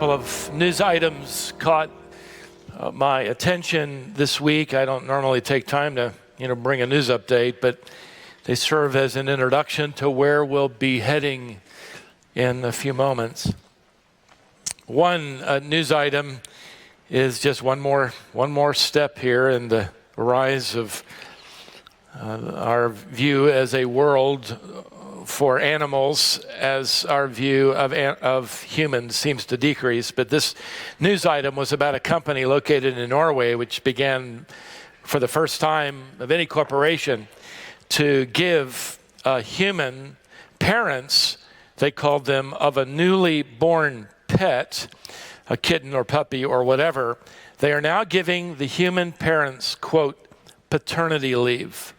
couple of news items caught my attention this week. I don't normally take time to, bring a news update, but they serve as an introduction to where we'll be heading in a few moments. One news item is just one more step here in the rise of our view as a world for animals, as our view of humans seems to decrease. But this news item was about a company located in Norway which began for the first time of any corporation to give human parents, they called them, of a newly born pet, a kitten or puppy or whatever, they are now giving the human parents, quote, paternity leave.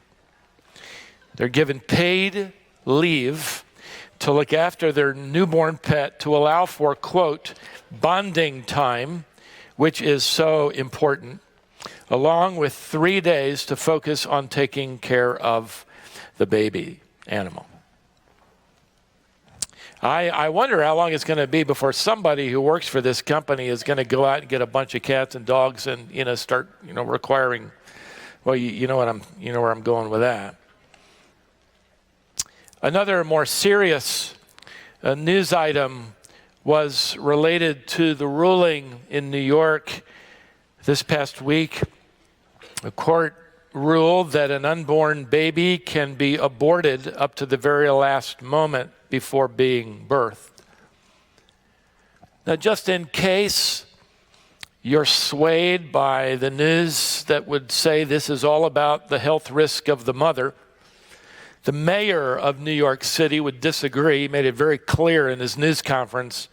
They're given paid leave to look after their newborn pet to allow for, quote, bonding time, which is so important, along with 3 days to focus on taking care of the baby animal. I wonder how long it's going to be before somebody who works for this company is going to go out and get a bunch of cats and dogs and start requiring. Well, you know where I'm going with that. Another more serious news item was related to the ruling in New York this past week. The court ruled that an unborn baby can be aborted up to the very last moment before being birthed. Now, just in case you're swayed by the news that would say this is all about the health risk of the mother, the mayor of New York City would disagree. He made it very clear in his news conference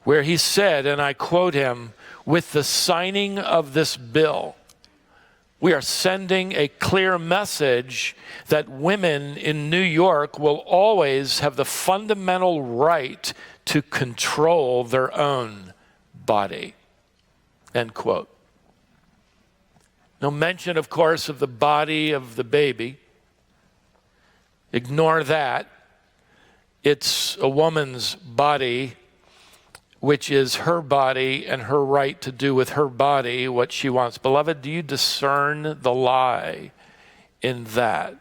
where he said, and I quote him, "With the signing of this bill, we are sending a clear message that women in New York will always have the fundamental right to control their own body," end quote. No mention, of course, of the body of the baby. Ignore that. It's a woman's body, which is her body and her right to do with her body what she wants. Beloved, do you discern the lie in that?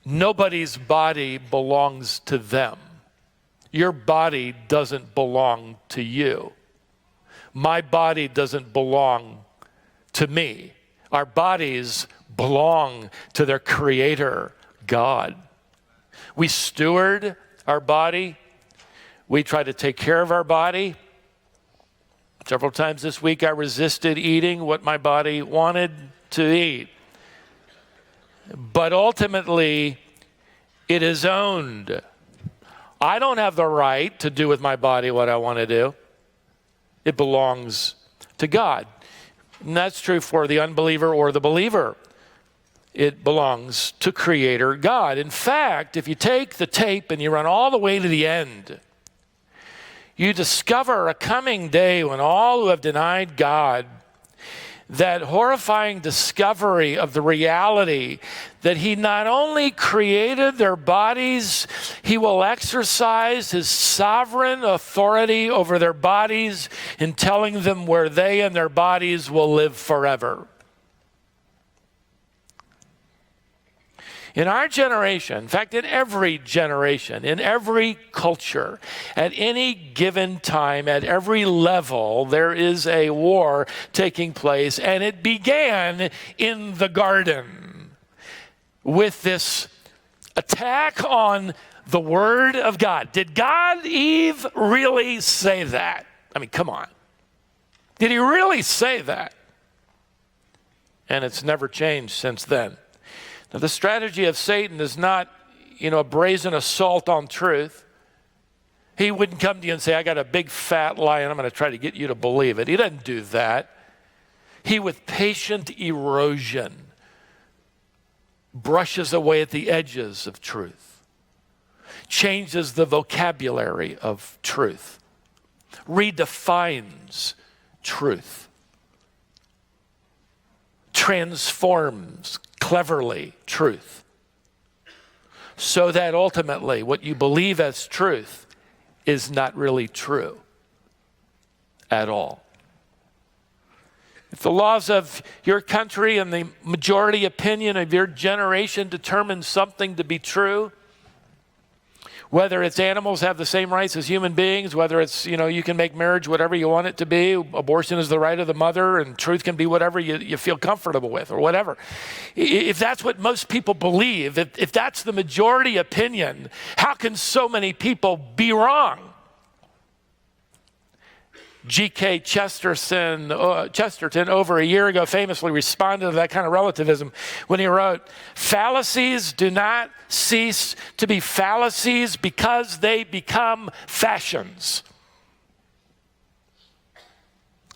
Nobody's body belongs to them. Your body doesn't belong to you. My body doesn't belong to me. Our bodies belong to their creator, God. We steward our body. We try to take care of our body. Several times this week I resisted eating what my body wanted to eat. But ultimately, it is owned. I don't have the right to do with my body what I want to do. It belongs to God. And that's true for the unbeliever or the believer. It belongs to Creator God. In fact, if you take the tape and you run all the way to the end, you discover a coming day when all who have denied God, that horrifying discovery of the reality that He not only created their bodies, He will exercise His sovereign authority over their bodies in telling them where they and their bodies will live forever. In our generation, in fact, in every generation, in every culture, at any given time, at every level, there is a war taking place, and it began in the garden with this attack on the Word of God. Did Eve really say that? I mean, come on. Did He really say that? And it's never changed since then. Now, the strategy of Satan is not, a brazen assault on truth. He wouldn't come to you and say, I got a big fat lie and I'm going to try to get you to believe it. He doesn't do that. He, with patient erosion, brushes away at the edges of truth, changes the vocabulary of truth, redefines truth, transforms cleverly truth, so that ultimately what you believe as truth is not really true at all. If the laws of your country and the majority opinion of your generation determine something to be true, whether it's animals have the same rights as human beings, whether it's, you can make marriage whatever you want it to be, abortion is the right of the mother, and truth can be whatever you feel comfortable with, or whatever. If that's what most people believe, if that's the majority opinion, how can so many people be wrong? G.K. Chesterton over a year ago famously responded to that kind of relativism when he wrote, "Fallacies do not cease to be fallacies because they become fashions."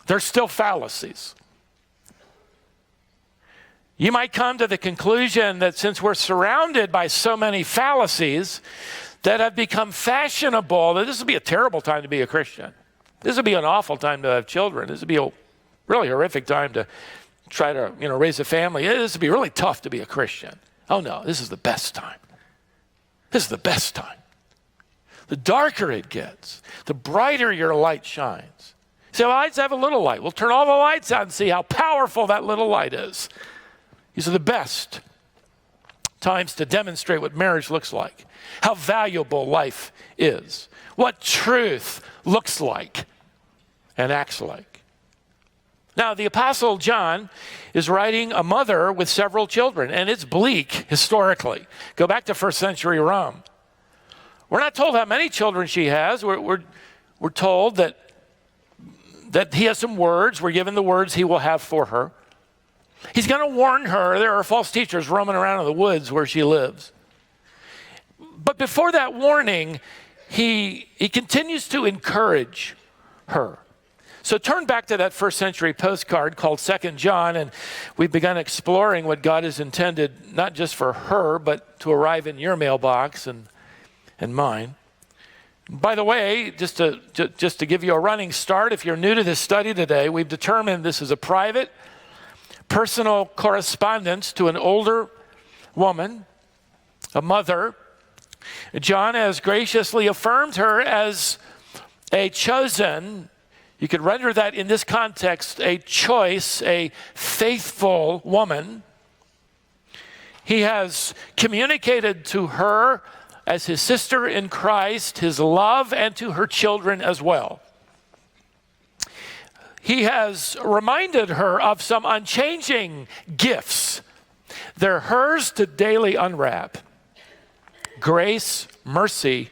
They're still fallacies. You might come to the conclusion that since we're surrounded by so many fallacies that have become fashionable, that this would be a terrible time to be a Christian. This would be an awful time to have children. This would be a really horrific time to try to, raise a family. This would be really tough to be a Christian. Oh no, this is the best time. This is the best time. The darker it gets, the brighter your light shines. So let's have a little light. We'll turn all the lights on and see how powerful that little light is. These are the best times to demonstrate what marriage looks like, how valuable life is, what truth looks like and acts like. Now, the Apostle John is writing a mother with several children, and it's bleak historically. Go back to first century Rome. We're not told how many children she has. We're told that he has some words. We're given the words he will have for her. He's going to warn her there are false teachers roaming around in the woods where she lives. But before that warning, he continues to encourage her. So turn back to that first century postcard called 2 John, and we've begun exploring what God has intended, not just for her, but to arrive in your mailbox and mine. By the way, just to give you a running start, if you're new to this study today, we've determined this is a private, personal correspondence to an older woman, a mother. John has graciously affirmed her as a chosen, you could render that in this context, a choice, a faithful woman. He has communicated to her as his sister in Christ his love, and to her children as well. He has reminded her of some unchanging gifts. They're hers to daily unwrap: grace, mercy,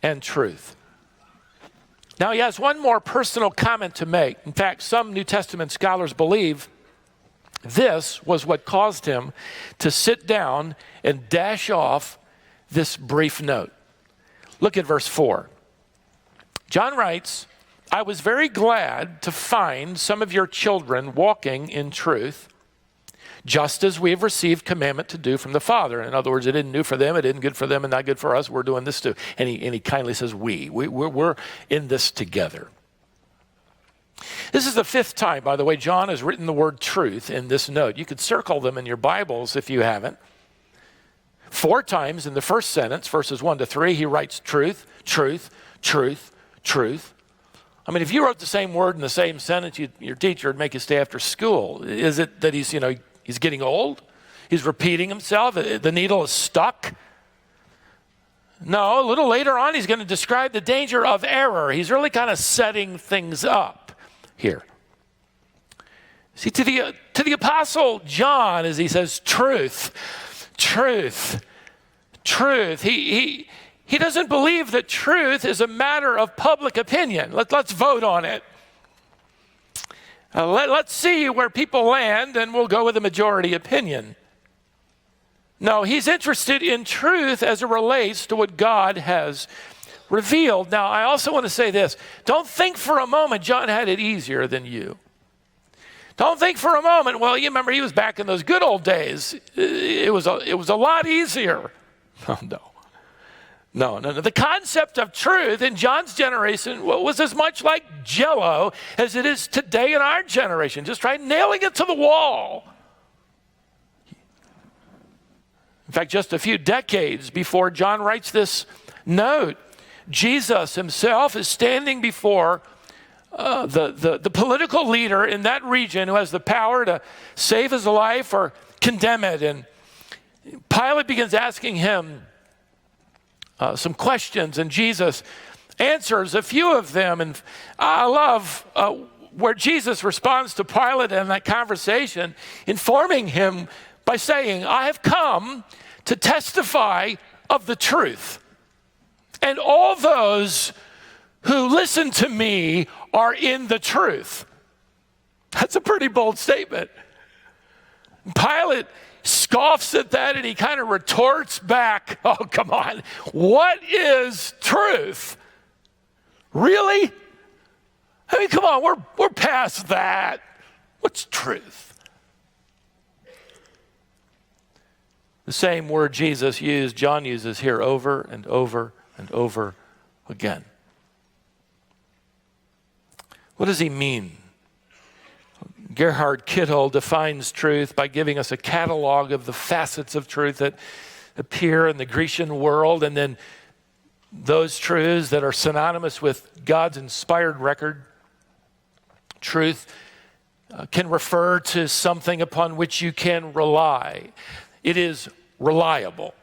and truth. Now, he has one more personal comment to make. In fact, some New Testament scholars believe this was what caused him to sit down and dash off this brief note. Look at verse 4. John writes, "I was very glad to find some of your children walking in truth, just as we have received commandment to do from the Father." In other words, it isn't new for them, it isn't good for them, and not good for us. We're doing this too. And he kindly says, we're in this together. This is the fifth time, by the way, John has written the word truth in this note. You could circle them in your Bibles if you haven't. 4 times in the first sentence, verses 1 to 3, he writes truth, truth, truth, truth. I mean, if you wrote the same word in the same sentence, your teacher would make you stay after school. Is it that he's getting old? He's repeating himself? The needle is stuck? No, a little later on, he's going to describe the danger of error. He's really kind of setting things up here. See, to the Apostle John, as he says, truth, truth, truth. He doesn't believe that truth is a matter of public opinion. Let's vote on it. Let's see where people land, and we'll go with the majority opinion. No, he's interested in truth as it relates to what God has revealed. Now, I also want to say this. Don't think for a moment John had it easier than you. Don't think for a moment, well, you remember he was back in those good old days. It was a lot easier. Oh, no. The concept of truth in John's generation was as much like Jell-O as it is today in our generation. Just try nailing it to the wall. In fact, just a few decades before John writes this note, Jesus himself is standing before the political leader in that region who has the power to save his life or condemn it. And Pilate begins asking him some questions, and Jesus answers a few of them. And I love where Jesus responds to Pilate in that conversation, informing him by saying, I have come to testify of the truth. And all those who listen to me are in the truth. That's a pretty bold statement. Pilate scoffs at that and he kind of retorts back, oh, come on, what is truth? Really? I mean, come on, we're past that. What's truth? The same word Jesus used, John uses here over and over and over again. What does he mean? Gerhard Kittel defines truth by giving us a catalog of the facets of truth that appear in the Grecian world, and then those truths that are synonymous with God's inspired record. Truth can refer to something upon which you can rely. It is reliable.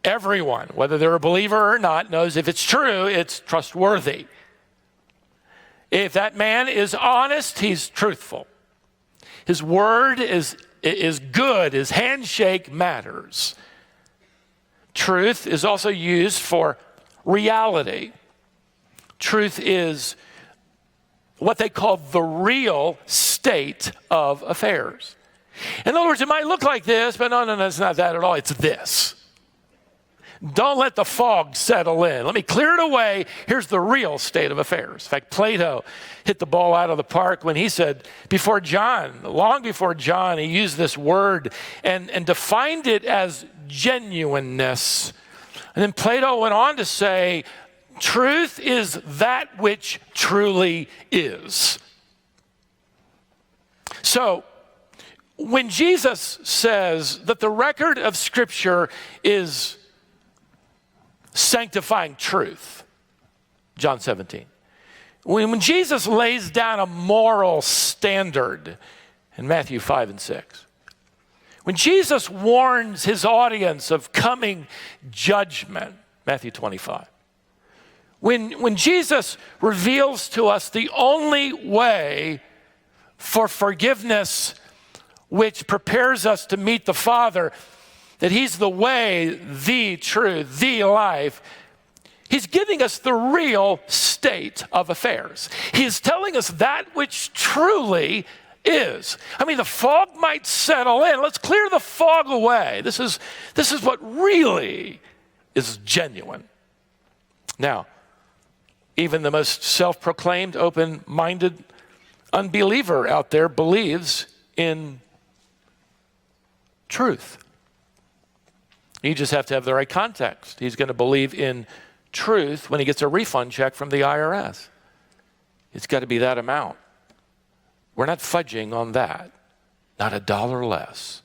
Everyone, whether they're a believer or not, knows if it's true, it's trustworthy. If that man is honest, he's truthful. His word is good. His handshake matters. Truth is also used for reality. Truth is what they call the real state of affairs. In other words, it might look like this, but no, it's not that at all. It's this. Don't let the fog settle in. Let me clear it away. Here's the real state of affairs. In fact, Plato hit the ball out of the park when he said, long before John, he used this word and defined it as genuineness. And then Plato went on to say, truth is that which truly is. So, when Jesus says that the record of Scripture is sanctifying truth, John 17. When Jesus lays down a moral standard in Matthew 5 and 6. When Jesus warns his audience of coming judgment, Matthew 25. When Jesus reveals to us the only way for forgiveness which prepares us to meet the Father, that he's the way, the truth, the life. He's giving us the real state of affairs. He is telling us that which truly is. I mean, the fog might settle in. Let's clear the fog away. This is what really is genuine. Now, even the most self-proclaimed, open-minded unbeliever out there believes in truth. You just have to have the right context. He's going to believe in truth when he gets a refund check from the IRS. It's got to be that amount. We're not fudging on that. Not a dollar less.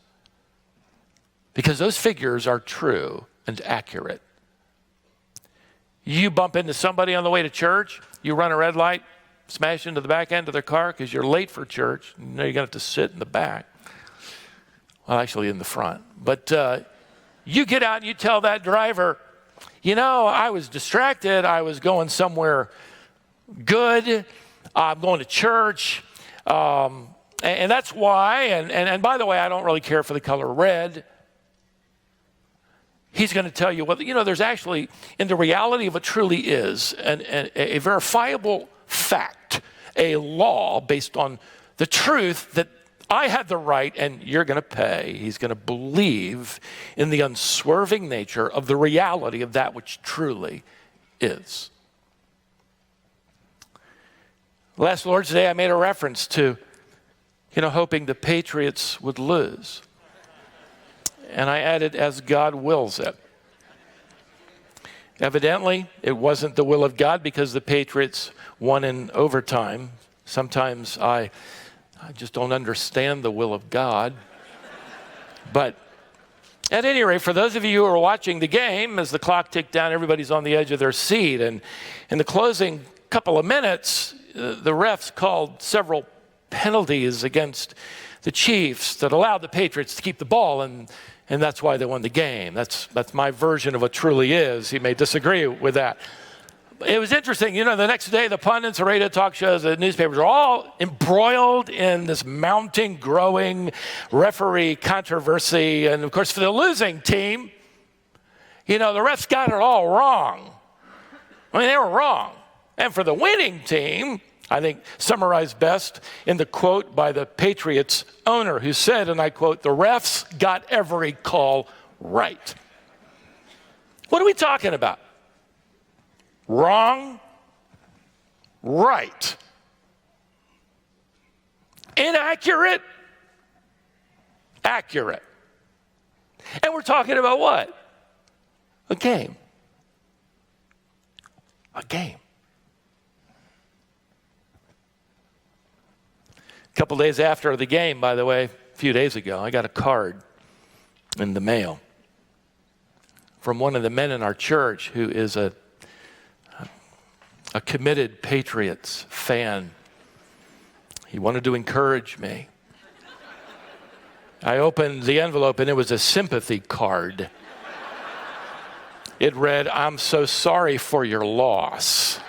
Because those figures are true and accurate. You bump into somebody on the way to church, you run a red light, smash into the back end of their car because you're late for church. You know you're going to have to sit in the back. Well, actually in the front. But you get out and you tell that driver, you know, I was distracted. I was going somewhere good. I'm going to church. And that's why. And by the way, I don't really care for the color red. He's going to tell you, well, you know, there's actually, in the reality of what truly is, a verifiable fact, a law based on the truth that I had the right and you're going to pay. He's going to believe in the unswerving nature of the reality of that which truly is. Last Lord's Day, I made a reference to, hoping the Patriots would lose. And I added, as God wills it. Evidently, it wasn't the will of God because the Patriots won in overtime. Sometimes I just don't understand the will of God. But At any rate, for those of you who are watching the game, as the clock ticked down, everybody's on the edge of their seat. And in the closing couple of minutes, the refs called several penalties against the Chiefs that allowed the Patriots to keep the ball, and that's why they won the game. That's my version of what truly is. You may disagree with that. It was interesting, the next day the pundits, the radio talk shows, the newspapers are all embroiled in this mounting, growing referee controversy. And of course, for the losing team, the refs got it all wrong. I mean, they were wrong. And for the winning team, I think summarized best in the quote by the Patriots owner, who said, and I quote, "The refs got every call right." What are we talking about? Wrong, right. Inaccurate, accurate. And we're talking about what? A game. A game. A couple days after the game, by the way, a few days ago, I got a card in the mail from one of the men in our church who is a committed Patriots fan. He wanted to encourage me. I opened the envelope and it was a sympathy card. It read, "I'm so sorry for your loss."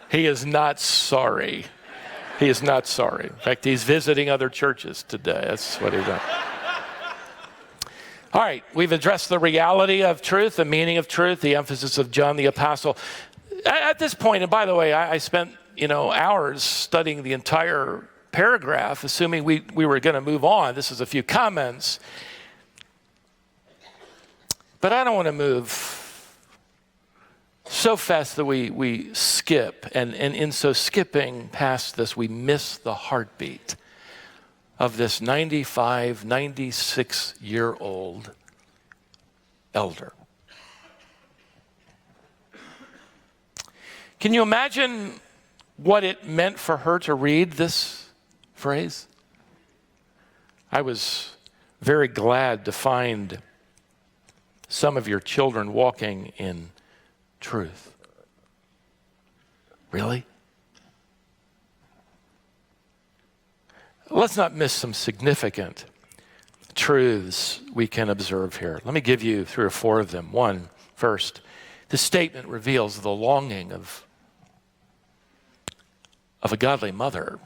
He is not sorry. He is not sorry. In fact, he's visiting other churches today. That's what he's done. All right, we've addressed the reality of truth, the meaning of truth, the emphasis of John the Apostle. At this point, and by the way, I spent hours studying the entire paragraph, assuming we were going to move on. This is a few comments. But I don't want to move so fast that we skip, and in so skipping past this, we miss the heartbeat of this 95, 96-year-old elder. Can you imagine what it meant for her to read this phrase? I was very glad to find some of your children walking in truth. Really? Let's not miss some significant truths we can observe here. Let me give you 3 or 4 of them. One, first, this statement reveals the longing of a godly mother.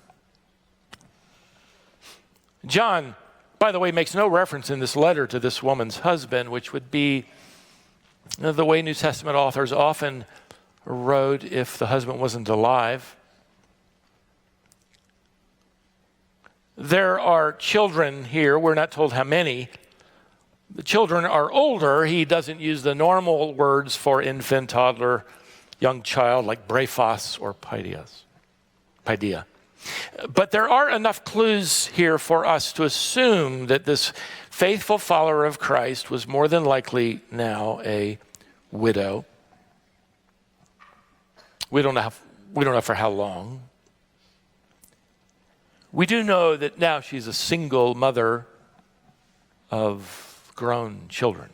John, by the way, makes no reference in this letter to this woman's husband, which would be the way New Testament authors often wrote if the husband wasn't alive. There are children here. We're not told how many. The children are older. He doesn't use the normal words for infant, toddler, young child like brephos or paidia. But there are enough clues here for us to assume that this faithful follower of Christ was more than likely now a widow. We don't know for how long. We do know that now she's a single mother of grown children.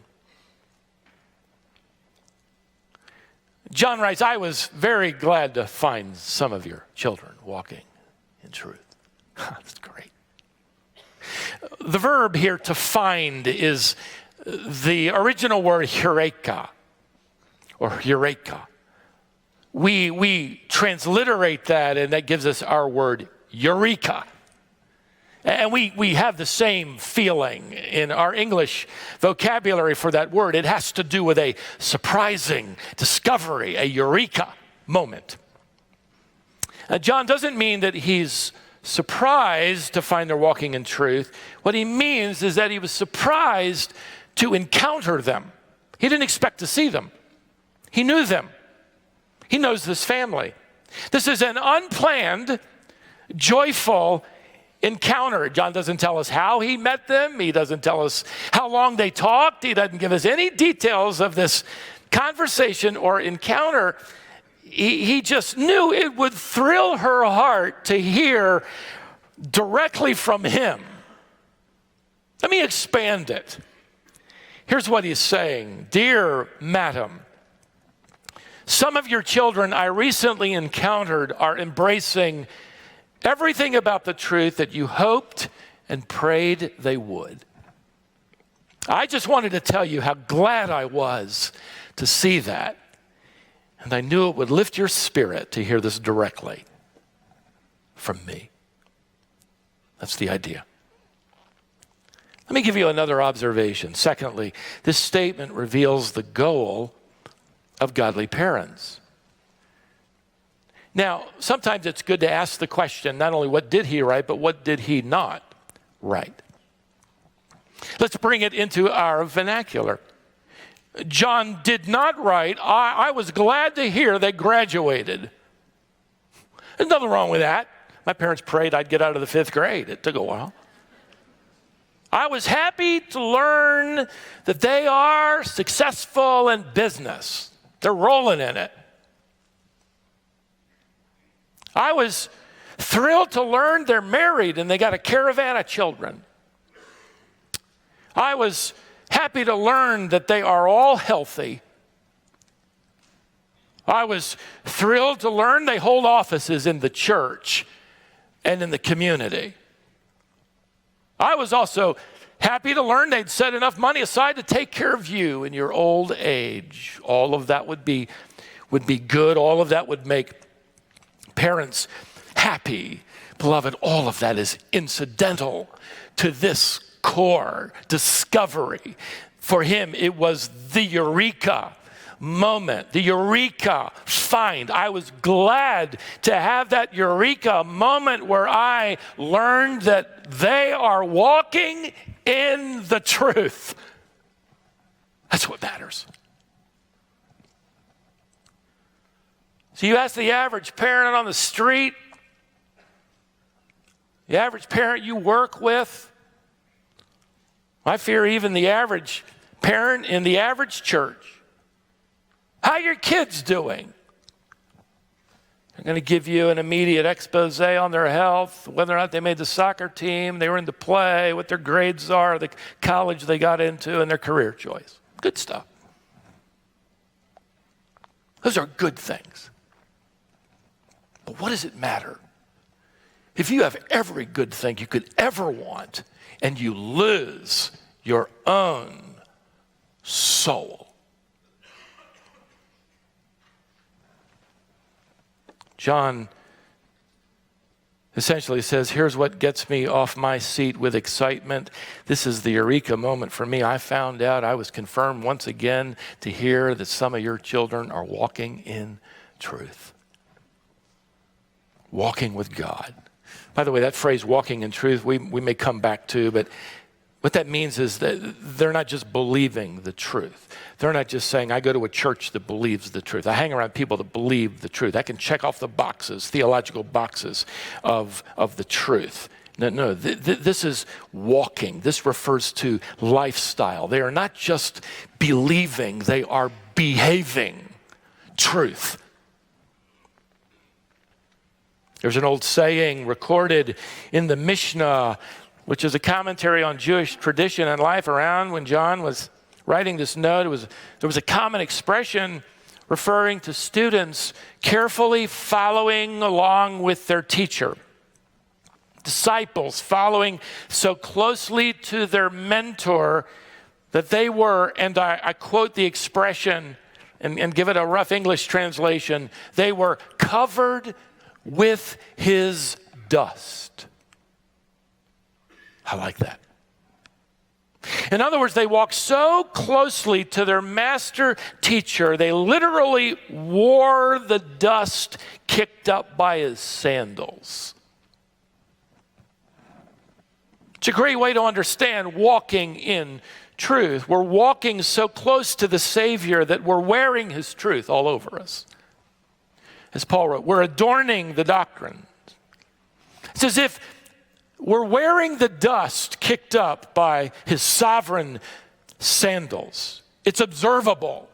John writes, "I was very glad to find some of your children walking in truth." That's great. The verb here, to find, is the original word heureka, or eureka. We transliterate that, and that gives us our word eureka. And we have the same feeling in our English vocabulary for that word. It has to do with a surprising discovery, a eureka moment. John doesn't mean that he's surprised to find they're walking in truth. What he means is that he was surprised to encounter them. He didn't expect to see them. He knew them. He knows this family. This is an unplanned, joyful encounter. John doesn't tell us how he met them. He doesn't tell us how long they talked. He doesn't give us any details of this conversation or encounter. He just knew it would thrill her heart to hear directly from him Let me expand it. Here's what he's saying. Dear madam, some of your children I recently encountered are embracing everything about the truth that you hoped and prayed they would. I just wanted to tell you how glad I was to see that. And I knew it would lift your spirit to hear this directly from me. That's the idea. Let me give you another observation. Secondly, this statement reveals the goal of godly parents. Now, sometimes it's good to ask the question, not only what did he write, but what did he not write? Let's bring it into our vernacular. John did not write, I was glad to hear they graduated. There's nothing wrong with that. My parents prayed I'd get out of the 5th grade. It took a while. I was happy to learn that they are successful in business. They're rolling in it. I was thrilled to learn they're married and they got a caravan of children. I was happy to learn that they are all healthy. I was thrilled to learn they hold offices in the church and in the community. I was also happy to learn they'd set enough money aside to take care of you in your old age. All of that would be good. All of that would make parents happy. Beloved, all of that is incidental to this core discovery. For him, it was the eureka moment, the eureka find. I was glad to have that eureka moment where I learned that they are walking in the truth. That's what matters. So you ask the average parent on the street, the average parent you work with, I fear even the average parent in the average church, how your kids doing? They're going to give you an immediate expose on their health, whether or not they made the soccer team, they were into play, what their grades are, the college they got into, and their career choice. Good stuff. Those are good things. But what does it matter if you have every good thing you could ever want and you lose your own soul? John essentially says, here's what gets me off my seat with excitement. This is the eureka moment for me. I found out, I was confirmed once again to hear that some of your children are walking in truth. Walking with God. By the way, that phrase, walking in truth, we may come back to, but what that means is that they're not just believing the truth. They're not just saying, I go to a church that believes the truth. I hang around people that believe the truth. I can check off the boxes, theological boxes of the truth. No, this is walking. This refers to lifestyle. They are not just believing, they are behaving truth. There's an old saying recorded in the Mishnah, which is a commentary on Jewish tradition and life around when John was writing this note. There was a common expression referring to students carefully following along with their teacher. Disciples following so closely to their mentor that they were, and I quote the expression and give it a rough English translation, they were covered with his dust. I like that. In other words, they walked so closely to their master teacher, they literally wore the dust kicked up by his sandals. It's a great way to understand walking in truth. We're walking so close to the Savior that we're wearing his truth all over us. As Paul wrote, we're adorning the doctrine. It's as if we're wearing the dust kicked up by his sovereign sandals. It's observable.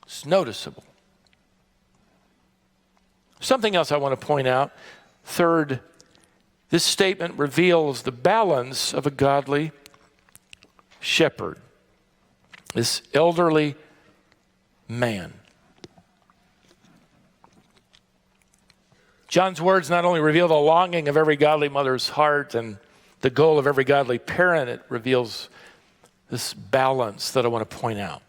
It's noticeable. Something else I want to point out. Third, This statement reveals the balance of a godly shepherd, this elderly man. John's words not only reveal the longing of every godly mother's heart and the goal of every godly parent, it reveals this balance that I want to point out.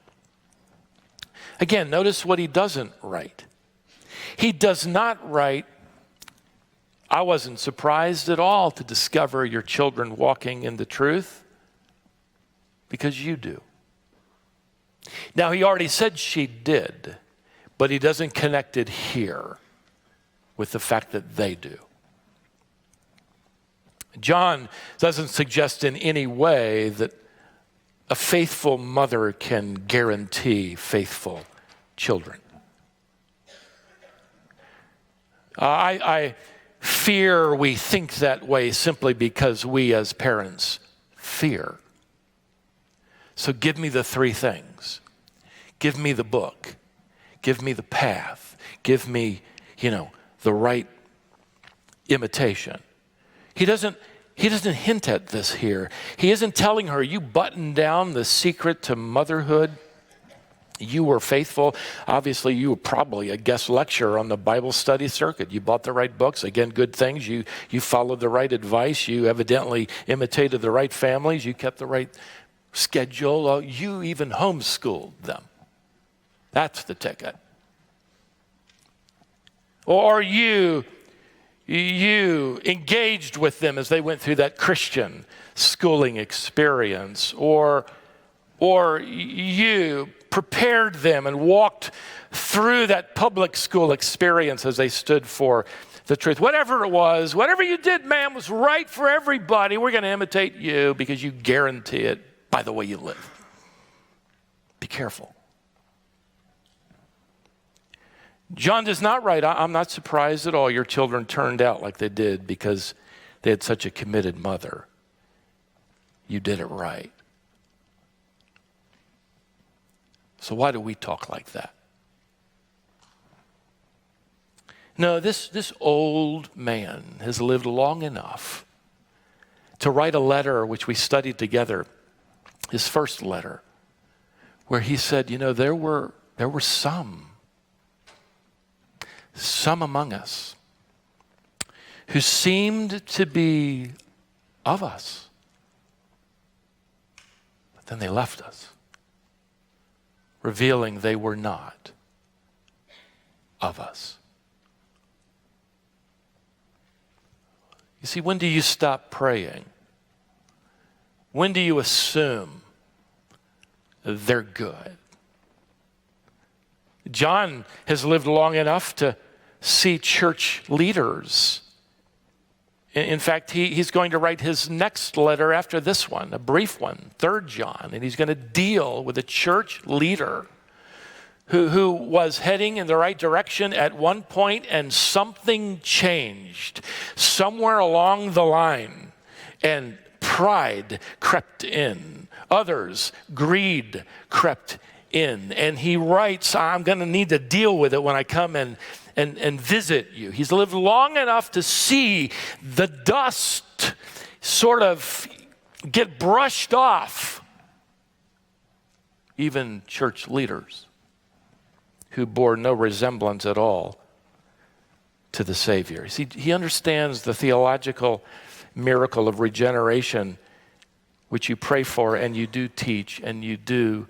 Again, notice what he doesn't write. He does not write, I wasn't surprised at all to discover your children walking in the truth, because you do. Now, he already said she did, but he doesn't connect it here with the fact that they do. John doesn't suggest in any way that a faithful mother can guarantee faithful children. I fear we think that way simply because we as parents fear. So give me the three things. Give me the book. Give me the path. Give me, the right imitation. He doesn't hint at this here. He isn't telling her, you buttoned down the secret to motherhood. You were faithful. Obviously, you were probably a guest lecturer on the Bible study circuit. You bought the right books. Again, good things. You followed the right advice. You evidently imitated the right families. You kept the right schedule. You even homeschooled them. That's the ticket. Or you engaged with them as they went through that Christian schooling experience, or you prepared them and walked through that public school experience as they stood for the truth. Whatever it was, whatever you did, man, was right for everybody. We're going to imitate you because you guarantee it by the way you live. Be careful. John does not write, I'm not surprised at all your children turned out like they did because they had such a committed mother. You did it right. So why do we talk like that? No, this old man has lived long enough to write a letter which we studied together, his first letter, where he said, there were some among us who seemed to be of us, but then they left us, revealing they were not of us. You see, when do you stop praying? When do you assume they're good? John has lived long enough to see church leaders. In fact, he's going to write his next letter after this one, a brief one, 3 John, and he's going to deal with a church leader who was heading in the right direction at one point, and something changed somewhere along the line, and pride crept in. Others, greed crept in. And he writes, I'm going to need to deal with it when I come and visit you. He's lived long enough to see the dust sort of get brushed off. Even church leaders who bore no resemblance at all to the Savior. See, he understands the theological miracle of regeneration, which you pray for and you do teach and you do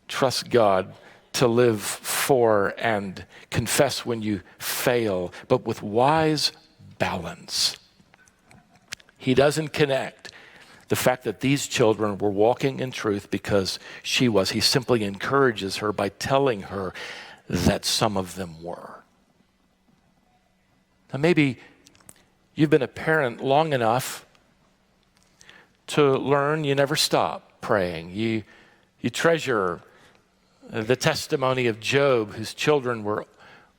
trust God to live for and confess when you fail, but with wise balance. He doesn't connect the fact that these children were walking in truth because she was. He simply encourages her by telling her that some of them were. Now, maybe you've been a parent long enough to learn you never stop praying. You treasure the testimony of Job, whose children were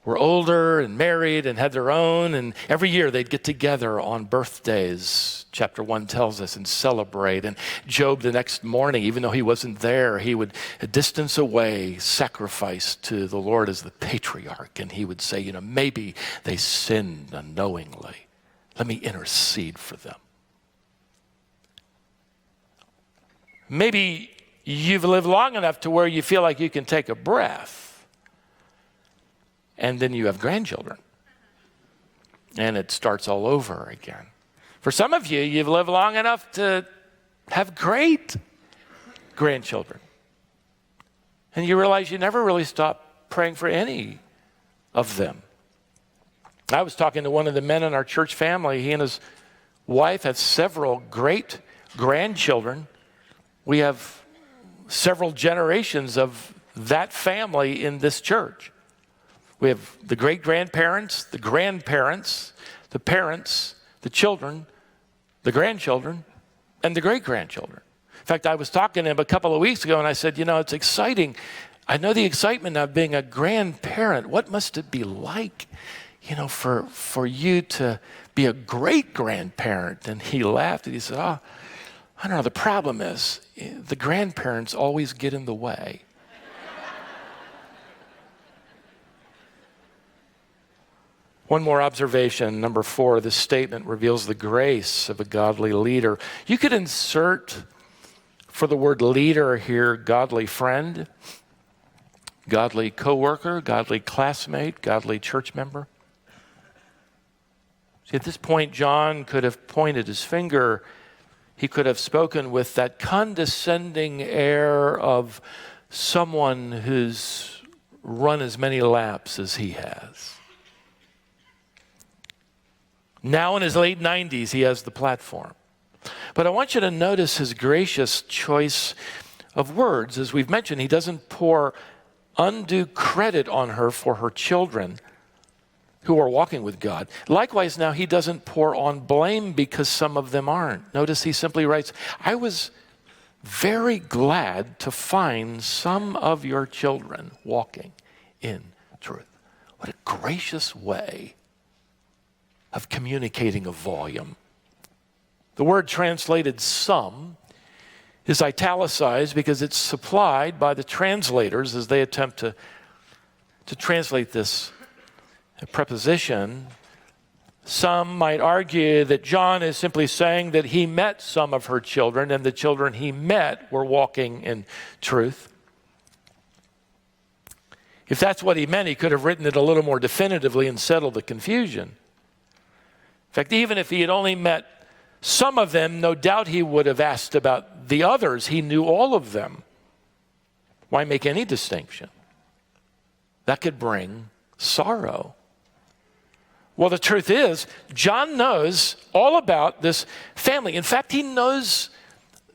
older and married and had their own, and every year they'd get together on birthdays, chapter 1 tells us, and celebrate. And Job, the next morning, even though he wasn't there, he would, a distance away, sacrifice to the Lord as the patriarch, and he would say, maybe they sinned unknowingly. Let me intercede for them. Maybe you've lived long enough to where you feel like you can take a breath, and then you have grandchildren, and it starts all over again. For some of you, you've lived long enough to have great grandchildren, and you realize you never really stopped praying for any of them. I was talking to one of the men in our church family. He and his wife have several great grandchildren. We have several generations of that family in this church. We have the great-grandparents, the grandparents, the parents, the children, the grandchildren, and the great-grandchildren. In fact, I was talking to him a couple of weeks ago, and I said, it's exciting. I know the excitement of being a grandparent. What must it be like, for you to be a great-grandparent? And he laughed, and he said, I don't know, the problem is the grandparents always get in the way. One more observation, number 4, this statement reveals the grace of a godly leader. You could insert for the word leader here, godly friend, godly coworker, godly classmate, godly church member. See, at this point, John could have pointed his finger. He could have spoken with that condescending air of someone who's run as many laps as he has. Now in his late 90s, he has the platform. But I want you to notice his gracious choice of words. As we've mentioned, he doesn't pour undue credit on her for her children who are walking with God. Likewise, now he doesn't pour on blame because some of them aren't. Notice he simply writes, I was very glad to find some of your children walking in truth. What a gracious way of communicating a volume. The word translated some is italicized because it's supplied by the translators as they attempt to translate this preposition. Some might argue that John is simply saying that he met some of her children, and the children he met were walking in truth. If that's what he meant, he could have written it a little more definitively and settled the confusion. In fact, even if he had only met some of them, no doubt he would have asked about the others. He knew all of them. Why make any distinction? That could bring sorrow. Well, the truth is, John knows all about this family. In fact, he knows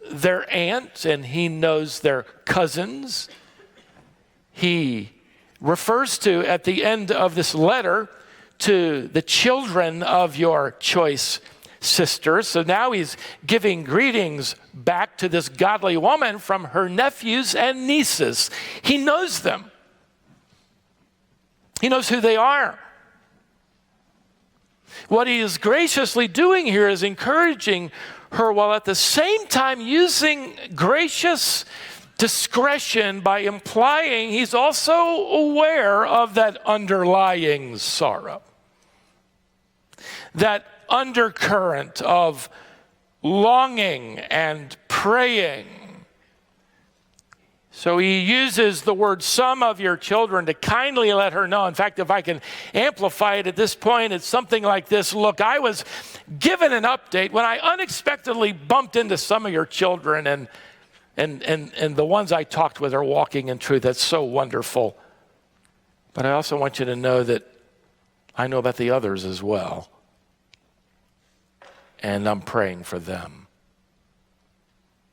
their aunt and he knows their cousins. He refers to, at the end of this letter, to the children of your choice sisters. So now he's giving greetings back to this godly woman from her nephews and nieces. He knows them. He knows who they are. What he is graciously doing here is encouraging her while at the same time using gracious discretion by implying he's also aware of that underlying sorrow, that undercurrent of longing and praying. So he uses the word some of your children to kindly let her know. In fact, if I can amplify it at this point, it's something like this. Look, I was given an update when I unexpectedly bumped into some of your children, and the ones I talked with are walking in truth. That's so wonderful. But I also want you to know that I know about the others as well. And I'm praying for them.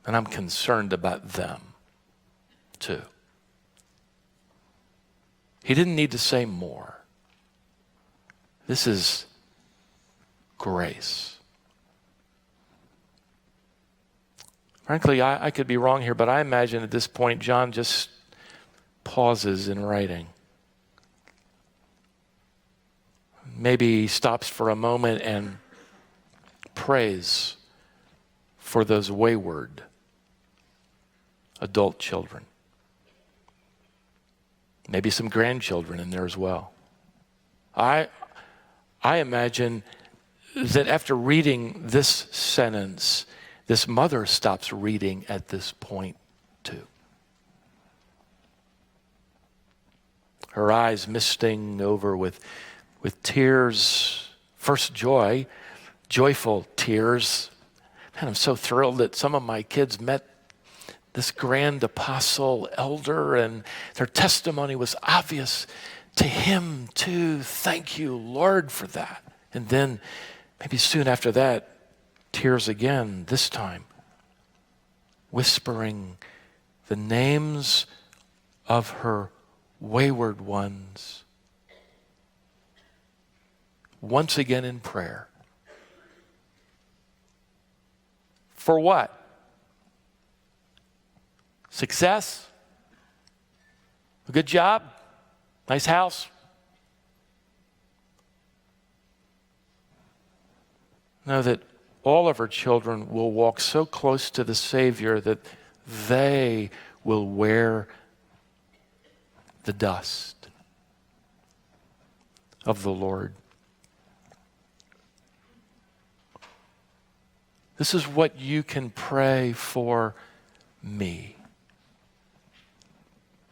And I'm concerned about them too. He didn't need to say more. This is grace. Frankly, I could be wrong here, but I imagine at this point John just pauses in writing. Maybe he stops for a moment and prays for those wayward adult children. Maybe some grandchildren in there as well. I imagine that after reading this sentence, this mother stops reading at this point too. Her eyes misting over with tears, first joyful tears. Man, I'm so thrilled that some of my kids met this grand apostle elder, and their testimony was obvious to him too. Thank you, Lord, for that. And then maybe soon after that, tears again, this time whispering the names of her wayward ones, once again in prayer. For what? Success? A good job? Nice house? Know that all of her children will walk so close to the Savior that they will wear the dust of the Lord. This is what you can pray for me,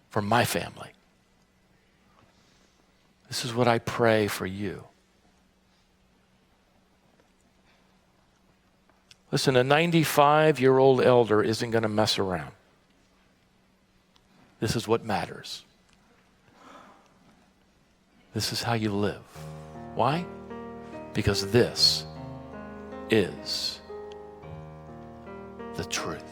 for my family. This is what I pray for you. Listen, a 95-year-old elder isn't going to mess around. This is what matters. This is how you live. Why? Because this is the truth.